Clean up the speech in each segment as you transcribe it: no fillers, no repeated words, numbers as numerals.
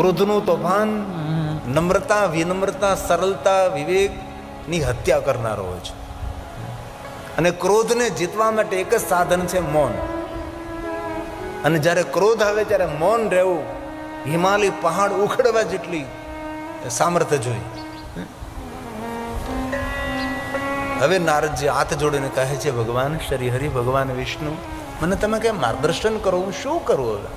ક્રોધનું તોફાન, નમ્રતા, વિનમ્રતા, સરળતા, વિવેકની હત્યા કરનારો હોય છે. અને ક્રોધને જીતવા માટે એક જ સાધન છે, મૌન. અને જ્યારે ક્રોધ આવે ત્યારે મૌન રહેવું હિમાલય પહાડ ઉખડવા જેટલી સામર્થ્ય જોઈ. હવે નારદજી હાથ જોડીને કહે છે, ભગવાન શ્રી હરિ, ભગવાન વિષ્ણુ, મને તમે કેમ માર્ગદર્શન કરો, હું શું કરું? હવે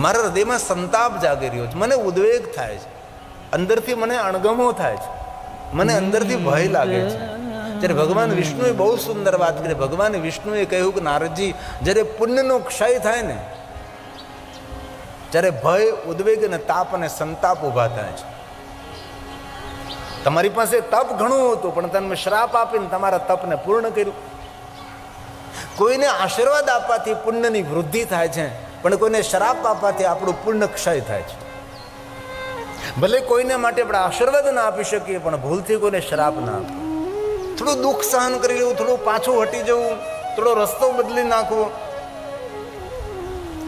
મારા હૃદયમાં સંતાપ જાગી રહ્યો છે, મને ઉદ્વેગ થાય છે, અંદરથી મને અણગમો થાય છે, મને અંદરથી ભય લાગે છે. ત્યારે ભગવાન વિષ્ણુએ બહુ સુંદર વાત કરી. ભગવાન વિષ્ણુએ કહ્યું કે નારદજી, જ્યારે પુણ્યનો ક્ષય થાય ને, ત્યારે ભય, ઉદ્વેગ અને તાપ અને સંતાપ ઉભા થાય છે. તમારી પાસે તપ ઘણું હતું, પણ તમે શ્રાપ આપીને તમારા તપને પૂર્ણ કર્યું. કોઈને આશીર્વાદ આપવાથી પુણ્યની વૃદ્ધિ થાય છે, પણ કોઈને શ્રાપ આપવાથી આપણું પુણ્ય ક્ષય થાય છે. ભલે કોઈને માટે આપણે આશીર્વાદ ના આપી શકીએ, પણ ભૂલથી કોઈને શ્રાપ ના આપો. થોડું દુઃખ સહન કરી લેવું, થોડું પાછું હટી જવું, થોડો રસ્તો બદલી નાખવો,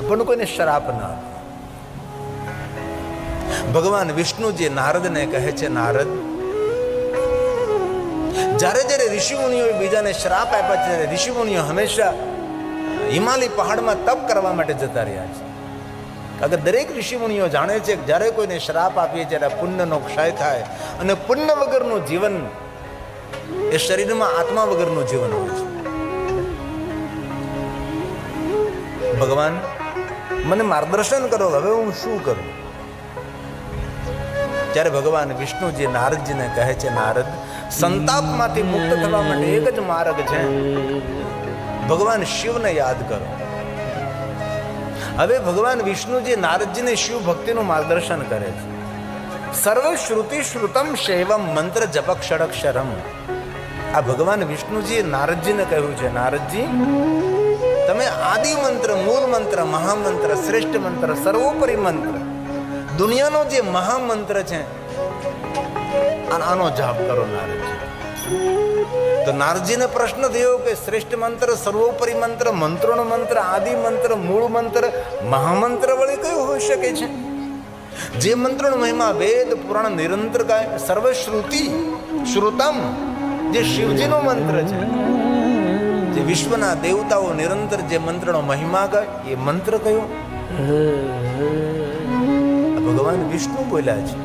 પણ કોઈને શ્રાપ ના આપો. ભગવાન વિષ્ણુજી નારદને કહે છે, નારદ, જ્યારે જ્યારે ઋષિમુનિઓ બીજાને શ્રાપ આપ્યા છે, ત્યારે ઋષિમુનિઓ હંમેશા હિમાલય પહાડમાં તપ કરવા માટે જતા રહ્યા છે. અગર દરેક ઋષિમુનિઓ જાણે છે કે જ્યારે કોઈને શ્રાપ આપીએ ત્યારે પુણ્યનો ક્ષય થાય, અને પુણ્ય વગરનું જીવન એ શરીરમાં આત્મા વગરનું જીવન હોય છે. ભગવાન, મને માર્ગદર્શન કરો, હવે હું શું કરું? ત્યારે ભગવાન વિષ્ણુજી નારદજીને કહે છે, નારદ, સંતાપમાંથી મુક્ત થવા માટે એક જ માર્ગ છે, ભગવાન શિવને યાદ કરો. હવે ભગવાન વિષ્ણુજી નારદજીને શિવ ભક્તિનું માર્ગદર્શન કરે છે. સર્વ શ્રુતિ શ્રુતમ શૈવમ મંત્ર જપક ષડક્ષરમ. આ ભગવાન વિષ્ણુજીએ નારદજીને કહ્યું છે, નારદજી, તમે આદિ મંત્ર, મૂળ મંત્ર, મહામંત્ર, શ્રેષ્ઠ મંત્ર, સર્વોપરી મંત્ર, દુનિયાનો જે મહામંત્ર છે, આનો જાપ કરો નારદજી. તો નારદજીને પ્રશ્ન થયો કે શ્રેષ્ઠ મંત્ર, સર્વોપરી મંત્ર, મંત્રોનો મંત્ર, આદિ મંત્ર, મૂળ મંત્ર, મહામંત્ર વળી કયો હોઈ શકે છે? જે મંત્રનો મહિમા વેદ પુરાણ નિરંતર ગાય, સર્વશ્રુતિ શ્રુતમ, જે શિવજીનો મંત્ર છે, જે વિશ્વના દેવતાઓ નિરંતર જે મંત્રનો મહિમા ગાય, એ મંત્ર કયો? ભગવાન વિષ્ણુ બોલ્યા છે.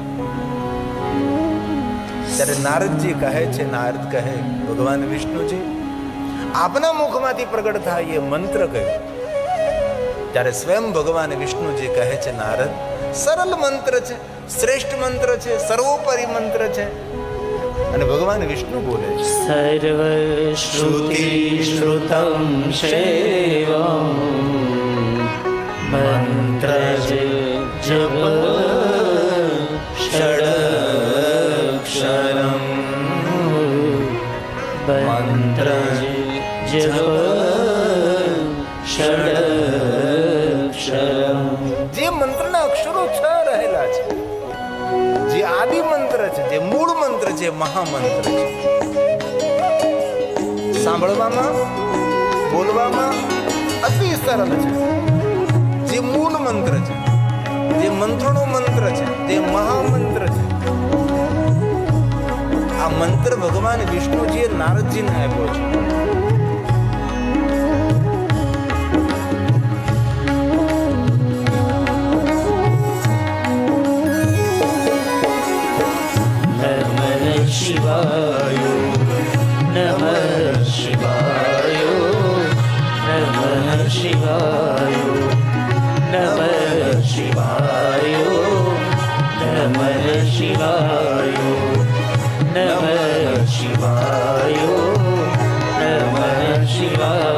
ત્યારે નારદજી કહે છે, નારદ કહે, ભગવાન વિષ્ણુજી, આપના મુખમાંથી પ્રગટ થાય એ મંત્ર કયો? ત્યારે સ્વયં ભગવાન વિષ્ણુજી કહે છે, નારદ, સરળ મંત્ર છે, શ્રેષ્ઠ મંત્ર છે, સર્વોપરી મંત્ર છે. અને ભગવાન વિષ્ણુ બોલે છે, સર્વ શ્રુતિ શ્રુતમ શૈવમ મંત્ર જપ ષડક્ષરમ. મંત્ર જપ ષડક્ષરમ. જે મંત્રના અક્ષરો 6 રહેલા છે, જે આદિ મંત્ર છે, જે મૂળ મંત્ર છે, મહામંત્ર છે, સાંભળવામાં, બોલવામાં અતિ સરળ છે. જે મૂળ મંત્ર છે, જે મંત્રનો મંત્ર છે, તે મહામંત્ર છે. આ મંત્ર ભગવાન વિષ્ણુજીએ નારદજીને આપ્યો છે. શિવાય નમઃ શિવાય નમઃ શિવાય નમઃ શિવાય નમઃ શિવાય નમઃ શિવાય નમઃ શિવાય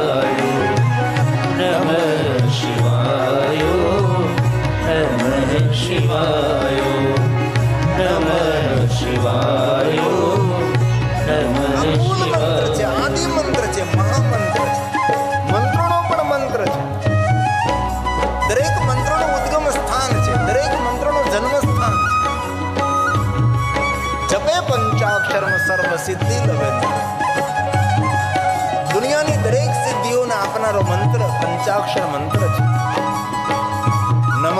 નમઃ શિવાય નમઃ શિવાય નમઃ શિવાય નમઃ શિવાય. આદિ મંત્ર છે, મહામંત્ર છે, મંત્રોનો પણ મંત્ર છે. દરેક મંત્રનું ઉદ્ગમ સ્થાન છે, દરેક મંત્રનું જન્મ સ્થાન છે. જપે પંચાક્ષરમ સર્વ સિદ્ધિ લવે. દુનિયાની દરેક સિદ્ધિઓને આપનારો મંત્ર પંચાક્ષર મંત્ર છે. નમઃ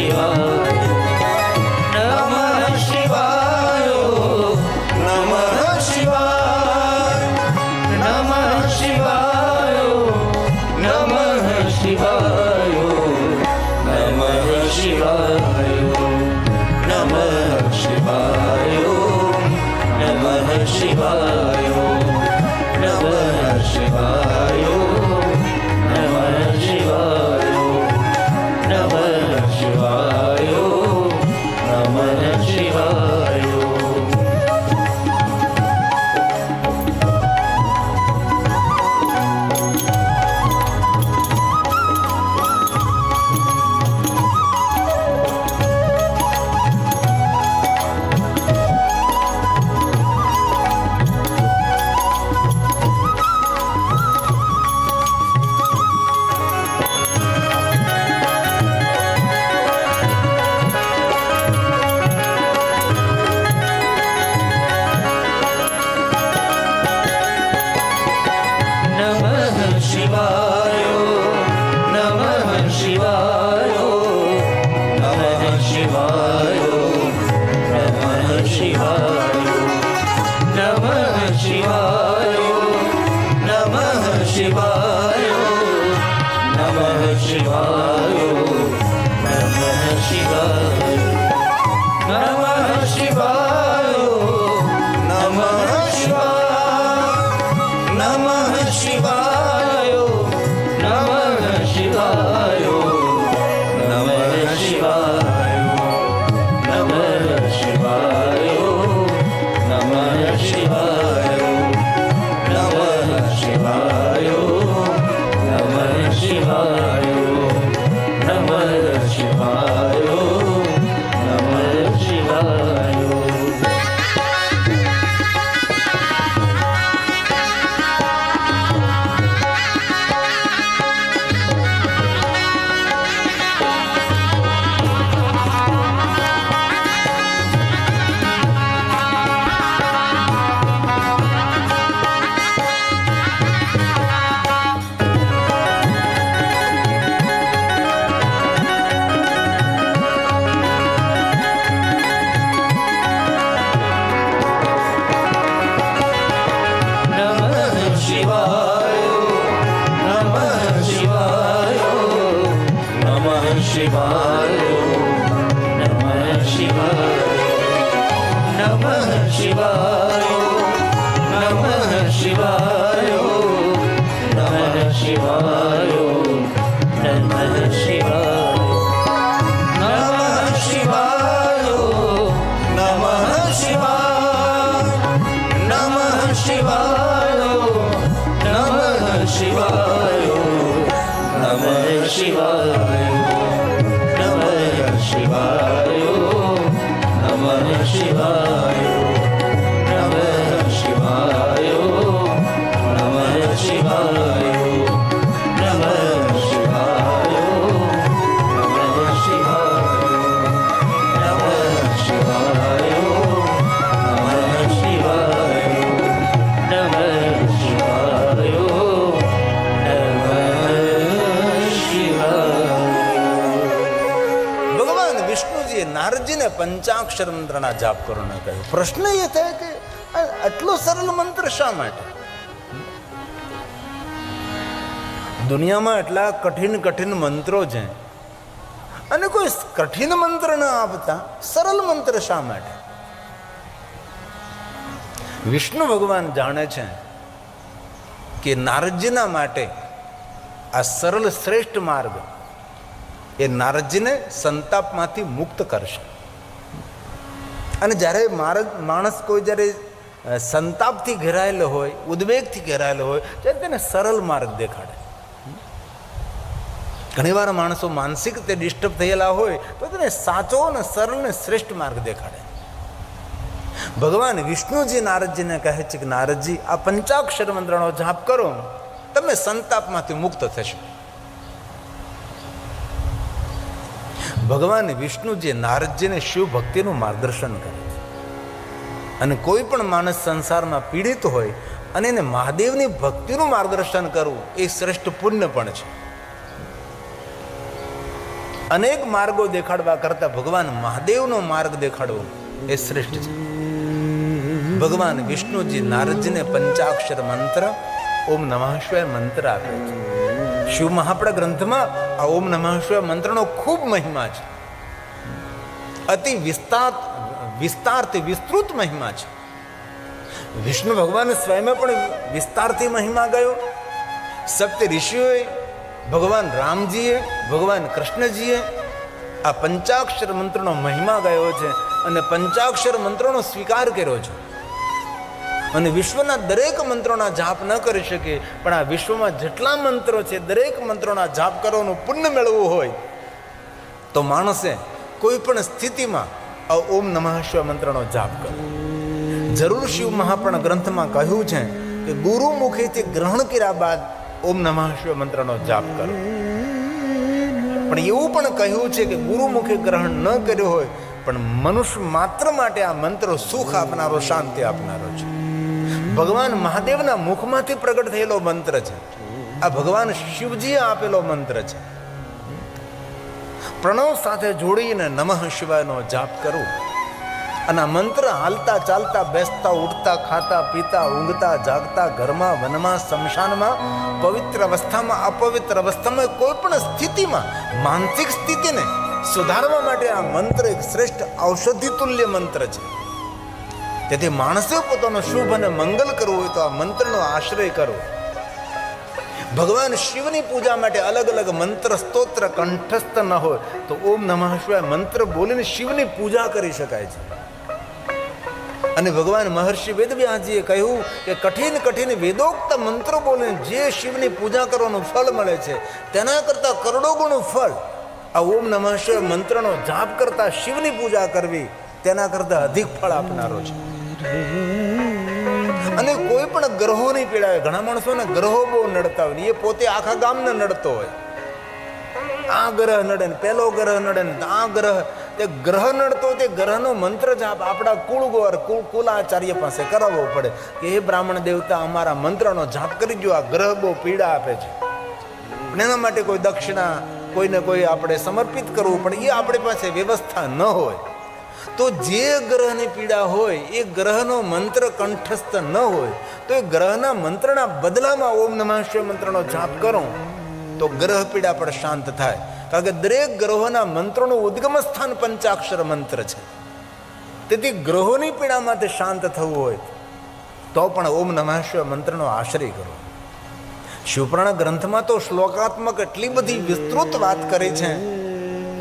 શિવાય નમઃ શિવાય નમઃ શિવાય નમઃ શિવાય નમઃ શિવાય નમઃ શિવાય નમઃ શિવાય નમઃ શિવાય નમઃ શિવાય નમઃ શિવાય નમઃ શિવાય નમઃ શિવાય નારદજીને પંચાક્ષર મંત્રના જાપ કરવાનો કહ્યું. પ્રશ્ન એ થાય કે આટલો સરળ મંત્ર શા માટે? દુનિયામાં એટલા કઠિન કઠિન મંત્રો છે અને કોઈ કઠિન મંત્ર ન આપતા સરળ મંત્ર શા માટે? વિષ્ણુ ભગવાન જાણે છે કે નારદજીના માટે આ સરળ શ્રેષ્ઠ માર્ગ એ નારદજીને સંતાપમાંથી મુક્ત કરશે. અને જ્યારે માણસ કોઈ જ્યારે સંતાપથી ઘેરાયેલો હોય, ઉદ્વેગથી ઘેરાયેલો હોય, ત્યારે તેને સરળ માર્ગ દેખાડે. ઘણીવાર માણસો માનસિક રીતે ડિસ્ટર્બ થયેલા હોય તો તેને સાચો અને સરળ ને શ્રેષ્ઠ માર્ગ દેખાડે. ભગવાન વિષ્ણુજી નારદજીને કહે છે કે નારદજી, આ પંચાક્ષર મંત્રનો જાપ કરો, તમે સંતાપમાંથી મુક્ત થશો. ભગવાન વિષ્ણુજી નારદજીને શિવ ભક્તિનું માર્ગદર્શન કરે છે. અને કોઈ પણ માણસ સંસારમાં પીડિત હોય અને એને મહાદેવની ભક્તિનું માર્ગદર્શન કરવું એ શ્રેષ્ઠ પુણ્ય પણ છે. અનેક માર્ગો દેખાડવા કરતા ભગવાન મહાદેવનો માર્ગ દેખાડવો એ શ્રેષ્ઠ છે. ભગવાન વિષ્ણુજી નારદજીને પંચાક્ષર મંત્ર ઓમ નમઃ શિવાય મંત્ર આપે છે. શિવ મહાપડા ગ્રંથમાં આ ઓમ નમઃ શિવાય મંત્રનો ખૂબ મહિમા છે. અતિ વિસ્તારથી વિસ્તૃત મહિમા છે. વિષ્ણુ ભગવાન સ્વયં પણ વિસ્તારથી મહિમા ગયો. સપ્ત ઋષિઓએ, ભગવાન રામજીએ, ભગવાન કૃષ્ણજીએ આ પંચાક્ષર મંત્રનો મહિમા ગયો છે અને પંચાક્ષર મંત્રનો સ્વીકાર કર્યો છે. અને વિશ્વના દરેક મંત્રોના જાપ ન કરી શકે, પણ આ વિશ્વમાં જેટલા મંત્રો છે દરેક મંત્રોના જાપ કરવાનું પુણ્ય મેળવવું હોય તો માણસે કોઈ પણ સ્થિતિમાં આ ઓમ નમઃ શિવાય મંત્રનો જાપ કરો. જરૂર શિવ મહાપુરાણ ગ્રંથમાં કહ્યું છે કે ગુરુ મુખેથી ગ્રહણ કર્યા બાદ ઓમ નમઃ શિવાય મંત્રનો જાપ કરો. પણ એવું પણ કહ્યું છે કે ગુરુ મુખે ગ્રહણ ન કર્યો હોય પણ મનુષ્ય માત્ર માટે આ મંત્ર સુખ આપનારો, શાંતિ આપનારો છે. ભગવાન મહાદેવના મુખમાંથી પ્રગટ થયેલો મંત્ર છે. આ ભગવાન શિવજીએ આપેલો મંત્ર છે. પ્રણવ સાથે જોડીને નમઃ શિવાયનો જાપ કરવો અને આ મંત્ર હાલતા ચાલતા, બેસતા ઉઠતા, ખાતા પીતા, ઊંઘતા જાગતા, ઘરમાં, વનમાં, શમશાનમાં, પવિત્ર અવસ્થામાં, અપવિત્ર અવસ્થામાં, કોઈ પણ સ્થિતિમાં માનસિક સ્થિતિને સુધારવા માટે આ મંત્ર એક શ્રેષ્ઠ ઔષધિ તુલ્ય મંત્ર છે. તેથી માણસે પોતાનો શુભ અને મંગલ કરવું હોય તો આ મંત્રનો આશ્રય કરવો. ભગવાન શિવની પૂજા માટે અલગ અલગ મંત્ર સ્તોત્ર કંઠસ્થ ન હોય તો ઓમ નમઃ શિવાય મંત્ર બોલીને શિવની પૂજા કરી શકાય છે. અને ભગવાન મહર્ષિ વેદવ્યાસજીએ કહ્યું કે કઠિન વેદોક્ત મંત્રો બોલીને જે શિવની પૂજા કરવાનું ફળ મળે છે તેના કરતાં કરોડો ગણું ફળ આ ઓમ નમઃ શિવાય મંત્રનો જાપ કરતા શિવની પૂજા કરવી તેના કરતાં અધિક ફળ આપનારો છે. અને કોઈ પણ ગ્રહોની પીડા હોય, ઘણા માણસોને ગ્રહો બહુ નડતા હોય, એ પોતે આખા ગામને નડતો હોય. આ ગ્રહ નડે ને પેલો ગ્રહ નડે ને આ ગ્રહ, તે ગ્રહ નડતો તે ગ્રહનો મંત્ર જાપ આપણા કુલાચાર્ય પાસે કરાવવો પડે કે હે બ્રાહ્મણ દેવતા, અમારા મંત્રનો જાપ કરી દો, આ ગ્રહ બહુ પીડા આપે છે. પણ એના માટે કોઈ દક્ષિણા કોઈને કોઈ આપણે સમર્પિત કરવું પડે. એ આપણી પાસે વ્યવસ્થા ન હોય તો જે ગ્રહની પીડા હોય એ ગ્રહનો મંત્ર કંઠસ્થ ન હોય તો એ ગ્રહના મંત્રના બદલામાં ઓમ નમઃ શિવાય મંત્રનો જાપ કરો તો ગ્રહ પીડા પણ શાંત થાય. કારણ કે દરેક ગ્રહોના મંત્રોનું ઉદ્ગમ સ્થાન પંચાક્ષર મંત્ર છે. તેથી ગ્રહોની પીડામાંથી શાંત થવું હોય તો પણ ઓમ નમઃ શિવાય મંત્રનો આશ્રય કરો. શિવપુરાણ ગ્રંથમાં તો શ્લોકાત્મક એટલી બધી વિસ્તૃત વાત કરી છે.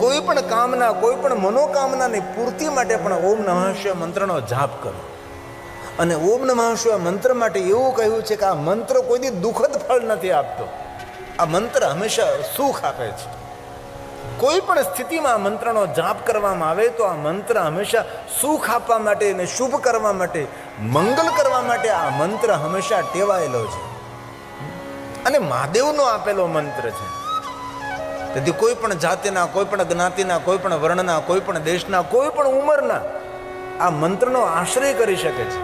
કોઈ પણ કામના, કોઈ પણ મનોકામનાની પૂર્તિ માટે પણ ઓમ નમઃ શિવાય મંત્રનો જાપ કરો. અને ઓમ નમઃ શિવાય મંત્ર માટે એવું કહ્યું છે કે આ મંત્ર કોઈ દી દુઃખદ ફળ નથી આપતો. આ મંત્ર હંમેશા સુખ આપે છે. કોઈ પણ સ્થિતિમાં આ મંત્રનો જાપ કરવામાં આવે તો આ મંત્ર હંમેશા સુખ આપવા માટે અને શુભ કરવા માટે, મંગલ કરવા માટે આ મંત્ર હંમેશા ટેવાયેલો છે. અને મહાદેવનો આપેલો મંત્ર છે. તેથી કોઈ પણ જાતિના, કોઈ પણ જ્ઞાતિના, કોઈ પણ વર્ણના, કોઈ પણ દેશના, કોઈ પણ ઉંમરના આ મંત્રનો આશ્રય કરી શકે છે.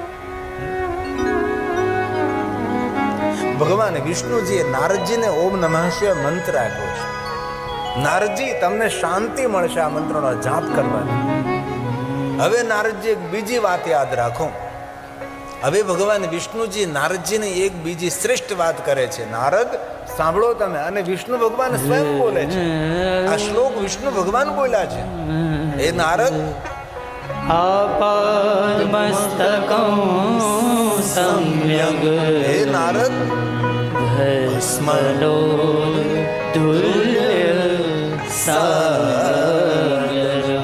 ભગવાન વિષ્ણુજીએ નારદજીને ઓમ નમઃ શિવાય મંત્ર આપ્યો છે. નારદજી, તમને શાંતિ મળશે આ મંત્રનો જાપ કરવાની. હવે નારદજી એક બીજી વાત યાદ રાખો. હવે ભગવાન વિષ્ણુજી નારદજીને એક બીજી શ્રેષ્ઠ વાત કરે છે. નારદ, સાંભળો તમે. અને વિષ્ણુ ભગવાન સ્વયં બોલે છે. આ શ્લોક વિષ્ણુ ભગવાન બોલ્યા છે. હે નારદ, આપાદમસ્તકં સમ્યગ, હે નારદ, ભસ્મનો તુલ્ય સાગર.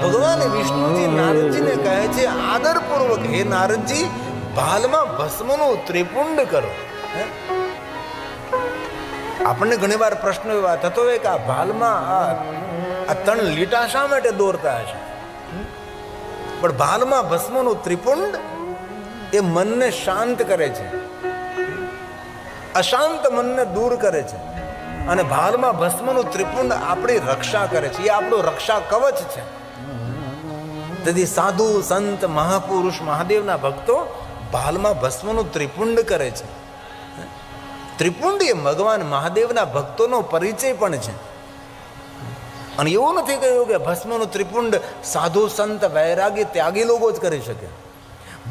ભગવાન વિષ્ણુજી નારદજીને કહે છે આદરપૂર્વક, હે નારદજી, ભાલમાં ભસ્મનું ત્રિપુંડ કરો. આપણને ઘણી વાર પ્રશ્ન એવા થતો હોય કે આ ભાલમાં આ 3 લીટા શા માટે દોરતા હશે? પણ ભાલમાં ભસ્મનું ત્રિપુંડ એ મનને શાંત કરે છે, અશાંત મનને દૂર કરે છે. અને ભાલમાં ભસ્મનું ત્રિપુંડ આપણી રક્ષા કરે છે. એ આપણું રક્ષા કવચ છે. તેથી સાધુ, સંત, મહાપુરુષ, મહાદેવના ભક્તો ભાલમાં ભસ્મનું ત્રિપુંડ કરે છે. ત્રિપુંડ એ ભગવાન મહાદેવના ભક્તોનો પરિચય પણ છે. અને એવું નથી કહ્યું કે ભસ્મનું ત્રિપુંડ સાધુ સંત વૈરાગી ત્યાગી લોકો જ કરી શકે.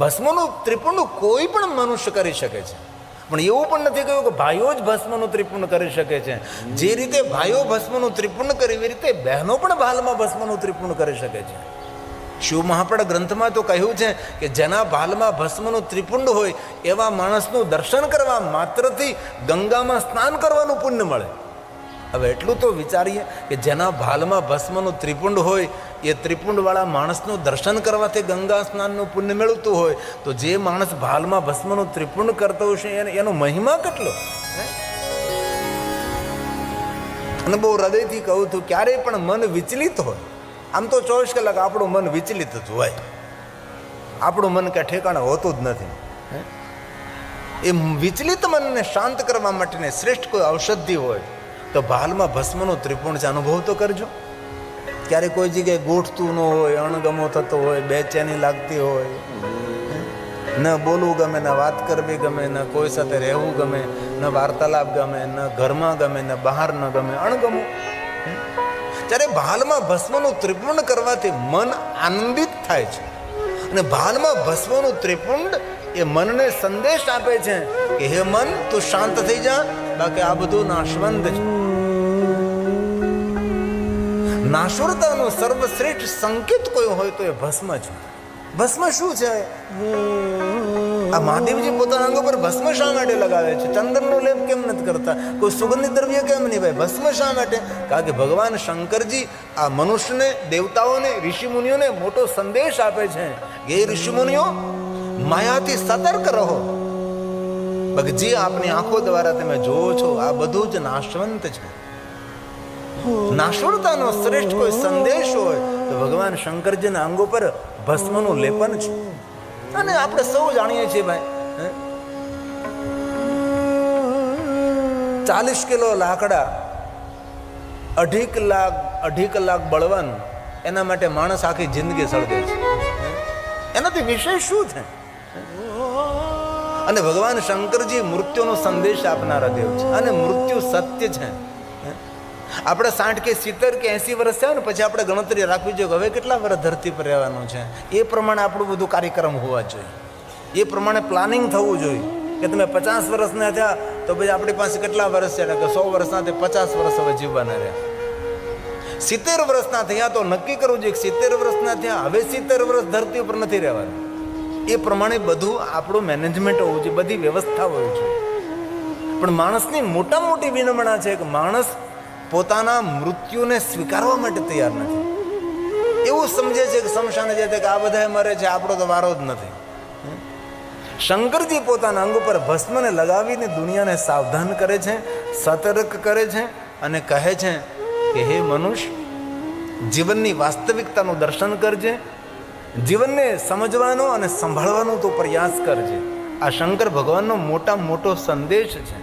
ભસ્મનું ત્રિપુંડ કોઈ પણ મનુષ્ય કરી શકે છે, પણ એવું પણ નથી કહ્યું કે ભાઈઓ જ ભસ્મનું ત્રિપુંડ કરી શકે છે. જે રીતે ભાઈઓ ભસ્મનું ત્રિપુંડ કરે એવી રીતે બહેનો પણ ભાલમાં ભસ્મનું ત્રિપુંડ કરી શકે છે. શિવ મહાપડ ગ્રંથમાં તો કહ્યું છે કે જેના ભાલમાં ભસ્મનું ત્રિપુંડ હોય એવા માણસનું દર્શન કરવા માત્રથી ગંગામાં સ્નાન કરવાનું પુણ્ય મળે. હવે એટલું તો વિચારીએ કે જેના ભાલમાં ભસ્મનું ત્રિપુંડ હોય એ ત્રિપુંડવાળા માણસનું દર્શન કરવાથી ગંગા સ્નાનનું પુણ્ય મેળવતું હોય, તો જે માણસ ભાલમાં ભસ્મનું ત્રિપુંડ કરતો હશે એનો મહિમા કેટલો. અને બહુ હૃદયથી કહું છું, ક્યારેય પણ મન વિચલિત હોય, આમ તો 24 કલાક આપણું મન વિચલિત જ હોય, આપણું મન ક્યાં ઠેકાણે હોતું જ નથી. એ વિચલિત મનને શાંત કરવા માટેની શ્રેષ્ઠ કોઈ ઔષધિ હોય તો ભાલમાં ભસ્મનો ત્રિપુંડ છે, અનુભવ તો કરજો. ક્યારેક કોઈ જગ્યાએ ગોઠતું ન હોય, અણગમો થતો હોય, બેચેની લાગતી હોય, ન બોલવું ગમે, ન વાત કરવી ગમે, ન કોઈ સાથે રહેવું ગમે, ન વાર્તાલાપ ગમે, ન ઘરમાં ગમે, ન બહાર ન ગમે, અણગમો. ત્યારે ભાલમાં ભસ્મનું ત્રિપુંડ કરવાથી મન આનંદિત થાય છે. અને ભાલમાં ભસ્મનું ત્રિપુંડ એ મનને સંદેશ આપે છે કે હે મન, તું શાંત થઈ જા, બાકી આ બધું નાશવંત છે. નાશુરતાનું સર્વશ્રેષ્ઠ સંકેત કોઈ હોય તો એ ભસ્મ છે. ભસ્મ શું છે? આ મહાદેવજી પોતાના અંગ પર ભસ્મ શા માટે લગાવે છે? ચંદનનો લેપ કેમ નથી કરતા? કોઈ સુગંધિત દ્રવ્ય કેમ નહીં ભાઈ? ભસ્મ શા માટે? કારણ કે ભગવાન શંકરજી આ મનુષ્યને, દેવતાઓને, ઋષિમુનિઓને મોટો સંદેશ આપે છે કે એ ઋષિમુનિઓ માયાથી સતર્ક રહો. બાકી જે આપની આંખો દ્વારા તમે જોવો છો આ બધું જ નાશવંત છે. નાશવંતતાનો શ્રેષ્ઠ કોઈ સંદેશ હોય તો ભગવાન શંકરજીના અંગો પર ભસ્મનું લેપન છે. અને આપણે સૌ જાણીએ છીએ ભાઈ, 40 કિલો લાકડા 2.5 કલાક બળવાનું, એના માટે માણસ આખી જિંદગી સળગે છે. એનાથી વિશેષ શું છે? અને ભગવાન શંકરજી મૃત્યુનો સંદેશ આપનારા દેવ છે, અને મૃત્યુ સત્ય છે. આપણે 60 કે 70 કે 80 વર્ષ થયા ને પછી આપણે ગણતરી રાખવી જોઈએ હવે કેટલા વર્ષ ધરતી પર રહેવાનું છે. એ પ્રમાણે આપણું બધું કાર્યક્રમ હોવા જોઈએ, એ પ્રમાણે પ્લાનિંગ થવું જોઈએ કે તમે 50 વર્ષના થયા તો પછી આપણી પાસે કેટલા વર્ષ છે, કે 100 વર્ષના તે 50 વર્ષ હવે જીવવાના રહ્યા. 70 વર્ષના થયા તો નક્કી કરવું જોઈએ કે 70 વર્ષના થયા હવે 70 વર્ષ ધરતી ઉપર નથી રહેવાનું. એ પ્રમાણે બધું આપણું મેનેજમેન્ટ હોવું જોઈએ, બધી વ્યવસ્થા હોવી જોઈએ. પણ માણસની મોટા મોટી વિનમણા છે કે માણસ પોતાના મૃત્યુને સ્વીકારવા માટે તૈયાર નથી. એવું સમજે છે કે શમશાને જાય કે આ બધા મરે છે, આપણો તો વારો જ નથી. શંકરજી પોતાના અંગ પર ભસ્મને લગાવીને દુનિયાને સાવધાન કરે છે, સતર્ક કરે છે અને કહે છે કે હે મનુષ્ય, જીવનની વાસ્તવિકતાનું દર્શન કરજે, જીવનને સમજવાનો અને સંભાળવાનો તો પ્રયાસ કરજે. આ શંકર ભગવાનનો મોટો સંદેશ છે.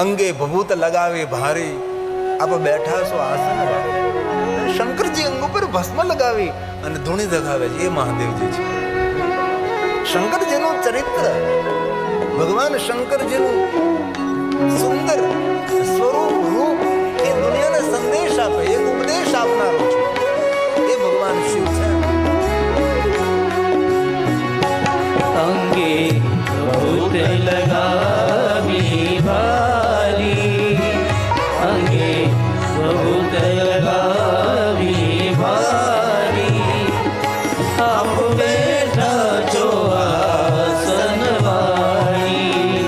અંગે ભભૂત લગાવે ભારી, આપ બેઠા છો આસન વાળે. શંકરજી અંગ ઉપર ભસ્મ લગાવી અને ધૂણી દગાવે છે, એ મહાદેવજી છે. શંકરજીનું ચરિત્ર, ભગવાન શંકરજીનું સુંદર સ્વરૂપ, રૂપ એ દુનિયાને સંદેશ આપે, એક ઉપદેશ આપનારો છે, એ ભગવાન શિવ છે. અંગે ભૂત લગાવી ભારી, અંગે ભૂત લગાવી ભારી, આપ બેઠા છો આસન વાળી,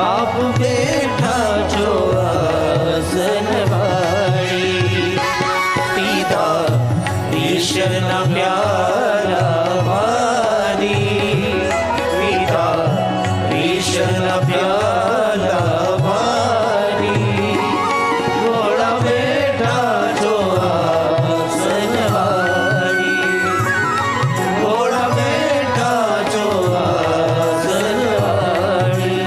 આપ બેઠા છો આસન વાળી, પીતા ઈશ્વરના પ્યારા ભારી, પીતા ઈશ્વરના પ્યારા ભારી, ઘોડા બેઠા છો આસન વાળી, ઘોડા બેઠા છો આસન વાળી.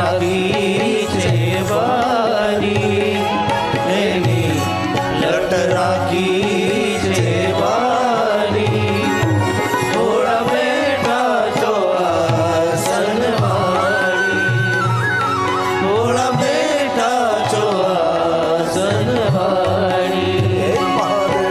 રાખી છે વારી, એની લટ રાખી છે વારી. થોડા બેઠા છો આસન વાળી, થોડા બેઠા છો આસન વાળી. હે મહાદેવ.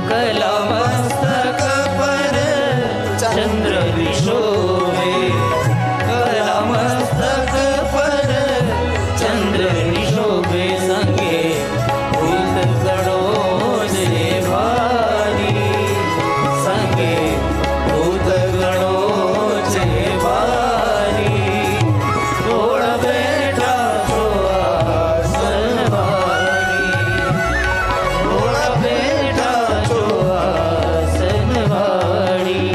કલા મસ્તક પર ચંદ્ર વિશોભે, કલા મસ્તક પર ચંદ્ર વિશોભે. સંગે ભૂત ગણો છે ભારી, સંગે ભૂત ગણો છે ભારી. થોડા બેઠા છો આસન વાળી, થોડા બેઠા છો આસન વાળી.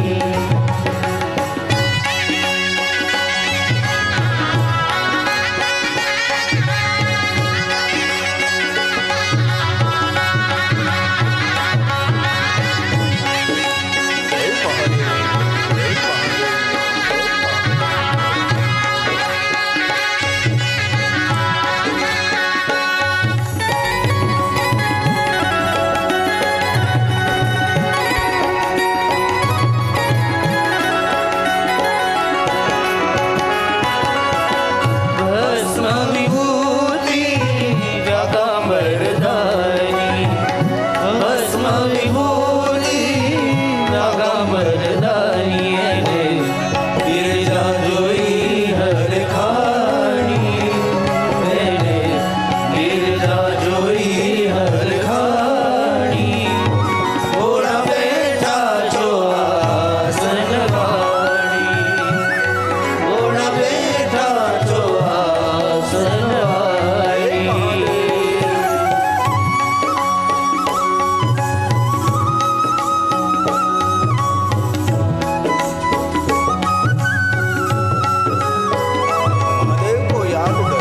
હે મહાદેવ. હે ભસ્મ વિભૂતિ વ્યાગાંબરધારી, ભસ્મ વિભૂતિ વ્યાગાંબરધારી. એને ગિરજા જોઈ હરખાણી, એને ગિરજા જોઈ હરખાણી. થોડા બેઠા છો આસન વાળી, થોડા બેઠા છો આસન વાળી. મહાદેવ કો યાદ કરે.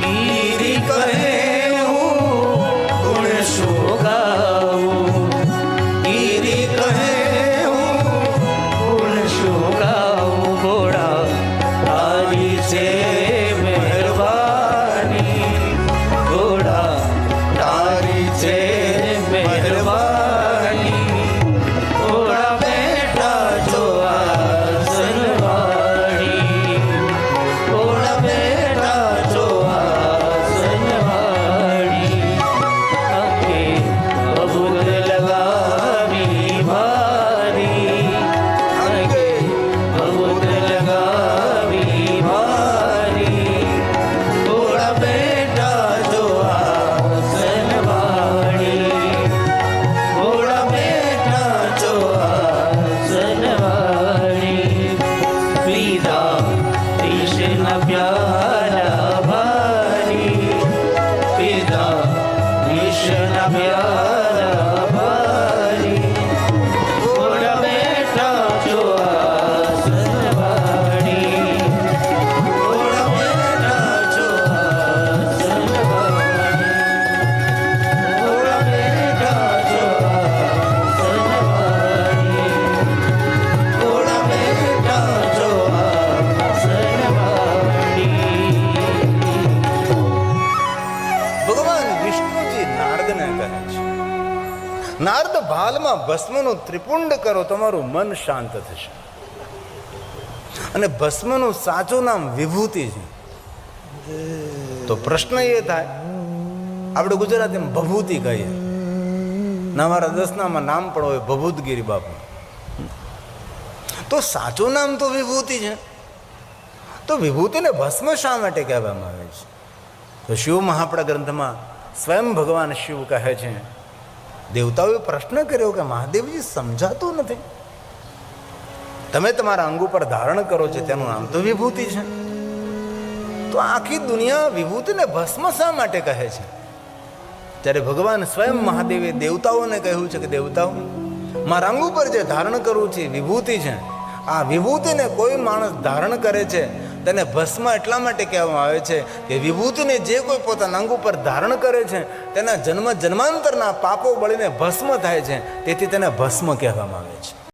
ગીરી કહે હું ગુણ શું ગાઉં, ગીરી કહે હું ગુણ શું ગાઉં. ઘોડા તારી છે મહેરબાની, ઘોડા તારી છે મહેરબાની. થોડા બેઠા છો આસન વાળી, થોડા બેઠા છો આસન વાળી. અંગે બબૂલ લગાવી ભારી, ભસ્મનું ત્રિપુંડ કરો, તમારું મન શાંત થશે. અને ભસ્મનું સાચું નામ વિભૂતિ છે. તો પ્રશ્ન એ થાય, આપણે ગુજરાતીમાં ભભૂતિ કહીએ, ના મારા દસનામાં નામ પણ હોય ભભૂતગીરી બાપુ. તો સાચું નામ તો વિભૂતિ છે. તો વિભૂતિને ભસ્મ શા માટે કહેવામાં આવે છે? તો શિવ મહાપડા ગ્રંથમાં સ્વયં ભગવાન શિવ કહે છે, દેવતાઓએ પ્રશ્ન કર્યો કે મહાદેવજી સમજાતું નથી, તમે તમારા અંગ ઉપર ધારણ કરો છો તેનું નામ તો વિભૂતિ છે, તો આખી દુનિયા વિભૂતિને ભસ્મ શા માટે કહે છે? ત્યારે ભગવાન સ્વયં મહાદેવે દેવતાઓને કહ્યું છે કે દેવતાઓ, મારા અંગ ઉપર જે ધારણ કરવું છે વિભૂતિ છે. આ વિભૂતિને કોઈ માણસ ધારણ કરે છે તેને ભસ્મ એટલા માટે કહેવામાં આવે છે કે વિભૂતિને જે કોઈ પોતાના અંગ ઉપર ધારણ કરે છે તેના જન્મ જન્માંતરના પાપો બળીને ભસ્મ થાય છે, તેથી તેને ભસ્મ કહેવામાં આવે છે.